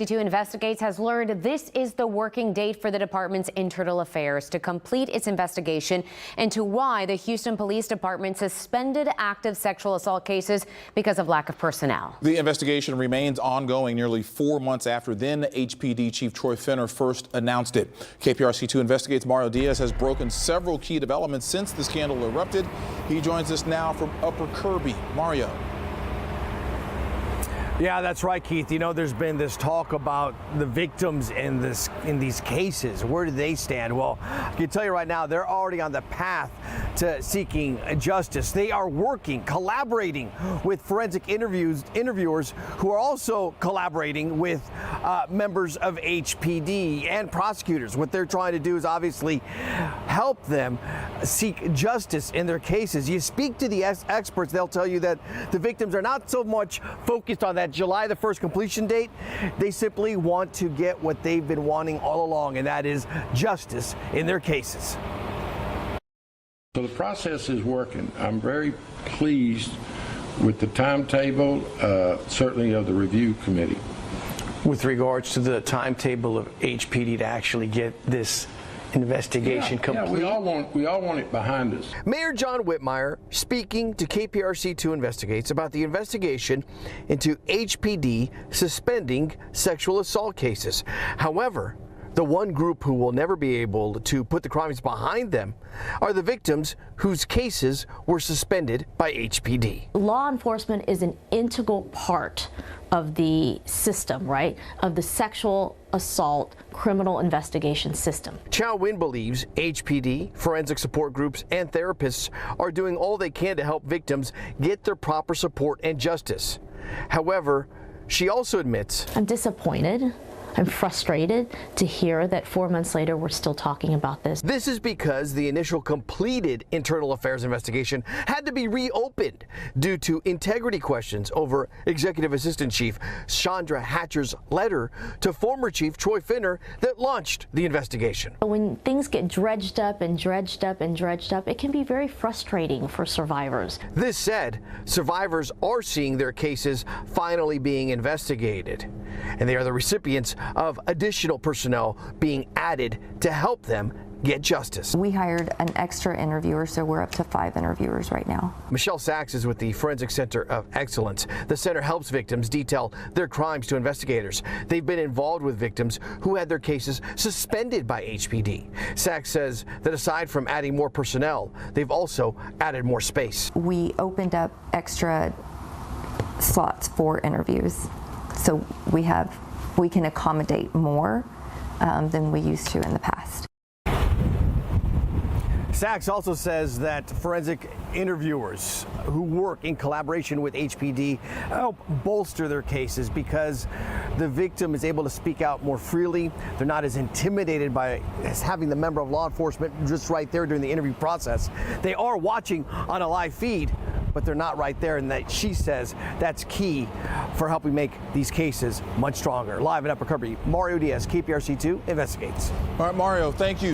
KPRC Investigates has learned this is the working date for the department's internal affairs to complete its investigation into why the Houston Police Department suspended active sexual assault cases because of lack of personnel. The investigation remains ongoing nearly 4 months after then HPD Chief Troy Finner first announced it. KPRC2 Investigates' Mario Diaz has broken several key developments since the scandal erupted. He joins us now from Upper Kirby. Mario. Yeah, that's right, Keith. You know, there's been this talk about the victims in these cases. Where do they stand? Well, I can tell you right now, they're already on the path to seeking justice. They are working, collaborating with forensic interviewers who are also collaborating with members of HPD and prosecutors. What they're trying to do is obviously help them seek justice in their cases. You speak to the experts, they'll tell you that the victims are not so much focused on that July the 1st completion date. They simply want to get what they've been wanting all along, and that is justice in their cases. So the process is working. I'm very pleased with the timetable, certainly of the review committee. With regards to the timetable of HPD to actually get this investigation complete. Yeah, we all want it behind us. Mayor John Whitmire speaking to KPRC2 Investigates about the investigation into HPD suspending sexual assault cases. However, the one group who will never be able to put the crimes behind them are the victims whose cases were suspended by HPD. Law enforcement is an integral part of the system, right? Of the sexual assault criminal investigation system. Chow Win believes HPD, forensic support groups, and therapists are doing all they can to help victims get their proper support and justice. However, she also admits, I'm disappointed. I'm frustrated to hear that 4 months later we're still talking about this. This is because the initial completed internal affairs investigation had to be reopened due to integrity questions over Executive Assistant Chief Chandra Hatcher's letter to former Chief Troy Finner that launched the investigation. When things get dredged up and dredged up and dredged up, it can be very frustrating for survivors. This said, survivors are seeing their cases finally being investigated, and they are the recipients of additional personnel being added to help them get justice. We hired an extra interviewer, so we're up to 5 interviewers right now. Michelle Sachs is with the Forensic Center of Excellence. The center helps victims detail their crimes to investigators. They've been involved with victims who had their cases suspended by HPD. Sachs says that aside from adding more personnel, they've also added more space. We opened up extra slots for interviews, so we can accommodate more than we used to in the past. Sachs also says that forensic interviewers who work in collaboration with HPD help bolster their cases because the victim is able to speak out more freely. They're not as intimidated by having the member of law enforcement just right there during the interview process. They are watching on a live feed, but they're not right there, and that she says that's key for helping make these cases much stronger. Live in Upper Kirby, Mario Diaz, KPRC2 Investigates. All right, Mario, thank you.